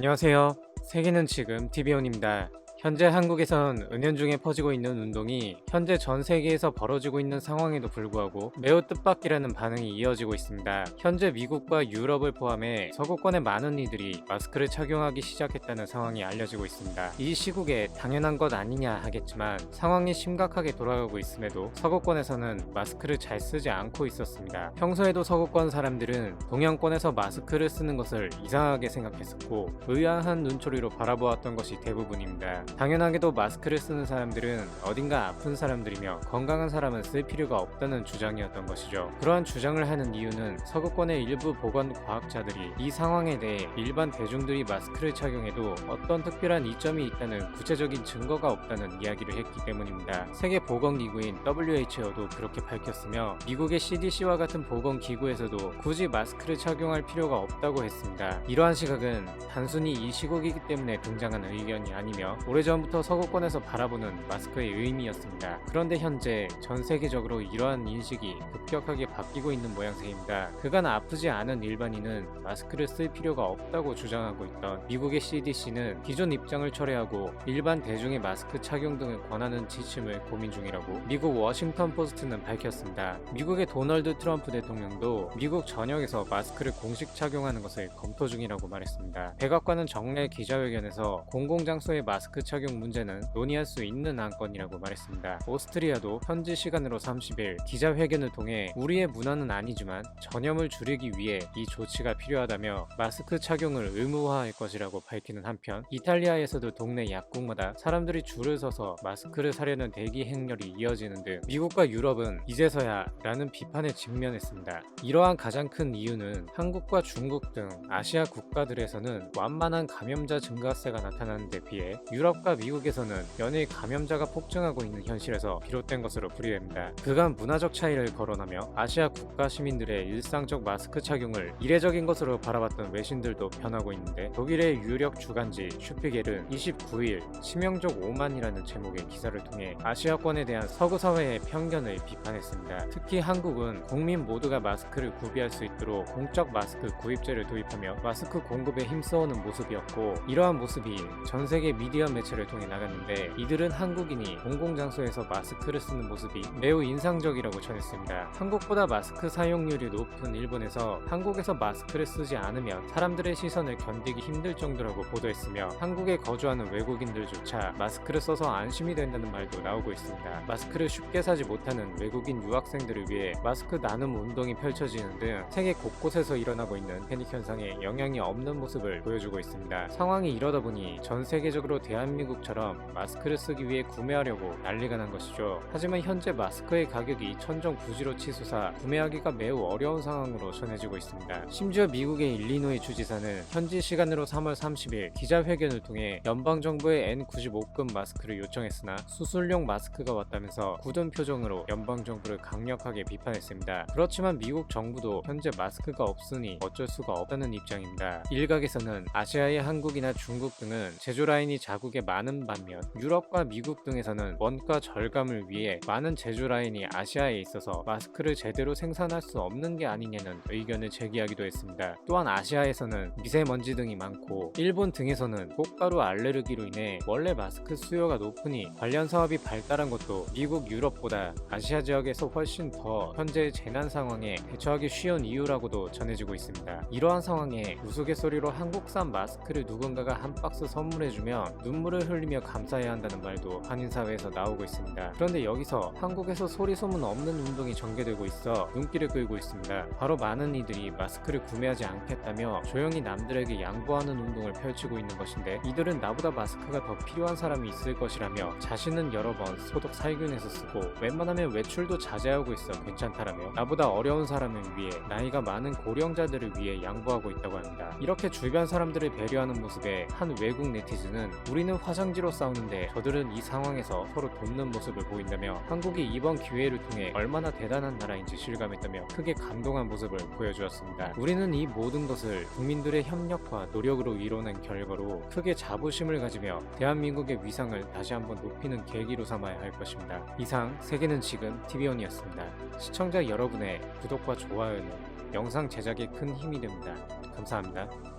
안녕하세요. 세계는 지금 TV온입니다. 현재 한국에선 은연중에 퍼지고 있는 운동이 현재 전 세계에서 벌어지고 있는 상황에도 불구하고 매우 뜻밖이라는 반응이 이어지고 있습니다. 현재 미국과 유럽을 포함해 서구권의 많은 이들이 마스크를 착용하기 시작했다는 상황이 알려지고 있습니다. 이 시국에 당연한 것 아니냐 하겠지만 상황이 심각하게 돌아가고 있음에도 서구권에서는 마스크를 잘 쓰지 않고 있었습니다. 평소에도 서구권 사람들은 동양권에서 마스크를 쓰는 것을 이상하게 생각했었고 의아한 눈초리로 바라보았던 것이 대부분입니다. 당연하게도 마스크를 쓰는 사람들은 어딘가 아픈 사람들이며 건강한 사람은 쓸 필요가 없다는 주장이었던 것이죠. 그러한 주장을 하는 이유는 서구권의 일부 보건과학자들이 이 상황에 대해 일반 대중들이 마스크를 착용해도 어떤 특별한 이점이 있다는 구체적인 증거가 없다는 이야기를 했기 때문입니다. 세계보건기구인 WHO도 그렇게 밝혔으며 미국의 CDC와 같은 보건기구에서도 굳이 마스크를 착용할 필요가 없다고 했습니다. 이러한 시각은 단순히 이 시국이기 때문에 등장한 의견이 아니며 오래전부터 서구권에서 바라보는 마스크의 의미였습니다. 그런데 현재 전 세계적으로 이러한 인식이 급격하게 바뀌고 있는 모양새입니다. 그간 아프지 않은 일반인은 마스크를 쓸 필요가 없다고 주장하고 있던 미국의 CDC는 기존 입장을 철회하고 일반 대중의 마스크 착용 등을 권하는 지침을 고민 중이라고 미국 워싱턴 포스트는 밝혔습니다. 미국의 도널드 트럼프 대통령도 미국 전역에서 마스크를 공식 착용하는 것을 검토 중이라고 말했습니다. 백악관은 정례 기자회견에서 공공장소의 마스크 착용 문제는 논의할 수 있는 안건이라고 말했습니다. 오스트리아도 현지 시간으로 30일 기자회견을 통해 우리의 문화는 아니지만 전염을 줄이기 위해 이 조치가 필요하다며 마스크 착용을 의무화할 것이라고 밝히는 한편 이탈리아에서도 동네 약국마다 사람들이 줄을 서서 마스크를 사려는 대기 행렬이 이어지는 등 미국과 유럽은 이제서야 라는 비판에 직면했습니다. 이러한 가장 큰 이유는 한국과 중국 등 아시아 국가들에서는 완만한 감염자 증가세가 나타나는 데 비해 유럽과 미국에서는 연일 감염자가 폭증하고 있는 현실에서 비롯된 것으로 풀이됩니다. 그간 문화적 차이를 거론하며 아시아 국가 시민들의 일상적 마스크 착용을 이례적인 것으로 바라봤던 외신들도 변하고 있는데 독일의 유력 주간지 슈피겔은 29일 치명적 오만이라는 제목의 기사를 통해 아시아권에 대한 서구 사회의 편견을 비판했습니다. 특히 한국은 국민 모두가 마스크를 구비할 수 있도록 공적 마스크 구입제를 도입하며 마스크 공급에 힘써오는 모습이었고 이러한 모습이 전 세계 미디어 매체를 통해 나갔는데 이들은 한국인이 공공장소에서 마스크를 쓰는 모습이 매우 인상적이라고 전했습니다. 한국보다 마스크 사용률이 높은 일본에서 한국에서 마스크를 쓰지 않으면 사람들의 시선을 견디기 힘들 정도라고 보도했으며 한국에 거주하는 외국인들조차 마스크를 써서 안심이 된다는 말도 나오고 있습니다. 마스크를 쉽게 사지 못하는 외국인 유학생들을 위해 마스크 나눔 운동이 펼쳐지는 등 세계 곳곳에서 일어나고 있는 패닉 현상에 영향이 없는 모습을 보여주고 있습니다. 상황이 이러다 보니 전 세계적으로 대한민국처럼 마스크를 쓰기 위해 구매하려고 난리가 난 것이죠. 하지만 현재 마스크의 가격이 천정부지로 치솟아 구매하기가 매우 어려운 상황으로 전해지고 있습니다. 심지어 미국의 일리노이 주지사는 현지 시간으로 3월 30일 기자회견을 통해 연방정부의 N95급 마스크를 요청했으나 수술용 마스크가 왔다면서 굳은 표정으로 연방정부를 강력하게 비판했습니다. 그렇지만 미국 정부도 현재 마스크가 없으니 어쩔 수가 없다는 입장입니다. 일각에서는 아시아의 한국이나 중국 등은 제조 라인이 자국에 많은 반면 유럽과 미국 등에서는 원가 절감을 위해 많은 제조 라인이 아시아에 있어서 마스크를 제대로 생산할 수 없는 게 아니냐는 의견을 제기하기도 했습니다. 또한 아시아에서는 미세먼지 등이 많고 일본 등에서는 꽃가루 알레르기로 인해 원래 마스크 수요가 높으니 관련 사업이 발달한 것도 미국, 유럽보다 아시아 지역에서 훨씬 더 현재의 재난 상황에 대처하기 쉬운 이유라고도 전해지고 있습니다. 이러한 상황에 우스갯소리로 한국산 마스크를 누군가가 한 박스 선물해주면 눈물을 흘리며 감사해야 한다는 말도 한인사회에서 나오고 있습니다. 그런데 여기서 한국에서 소리소문 없는 운동이 전개되고 있어 눈길을 끌고 있습니다. 바로 많은 이들이 마스크를 구매하지 않겠다며 조용히 남들에게 양보하는 운동을 펼치고 있는 것인데 이들은 나보다 마스크가 더 필요한 사람이 있을 것이라며 자신은 여러 번 소독 살균해서 쓰고 웬만하면 외출도 자제하고 있어 괜찮다라며 나보다 어려운 사람을 위해 나이가 많은 고령자들을 위해 양보하고 있다고 합니다. 이렇게 주변 사람들을 배려하는 모습에 한 외국 네티즌은 우리는 화장지로 싸우는데 저들은 이 상황에서 서로 돕는 모습을 보인다며 한국이 이번 기회를 통해 얼마나 대단한 나라인지 실감했다며 크게 감동한 모습을 보여주었습니다. 우리는 이 모든 것을 국민들의 협력과 노력으로 이뤄낸 결과로 크게 자부심을 가지며 대한민국의 위상을 다시 한번 높이는 계기로 삼아야 할 것입니다. 이상 세계는 지금 TV온이었습니다. 시청자 여러분의 구독과 좋아요는 영상 제작에 큰 힘이 됩니다. 감사합니다.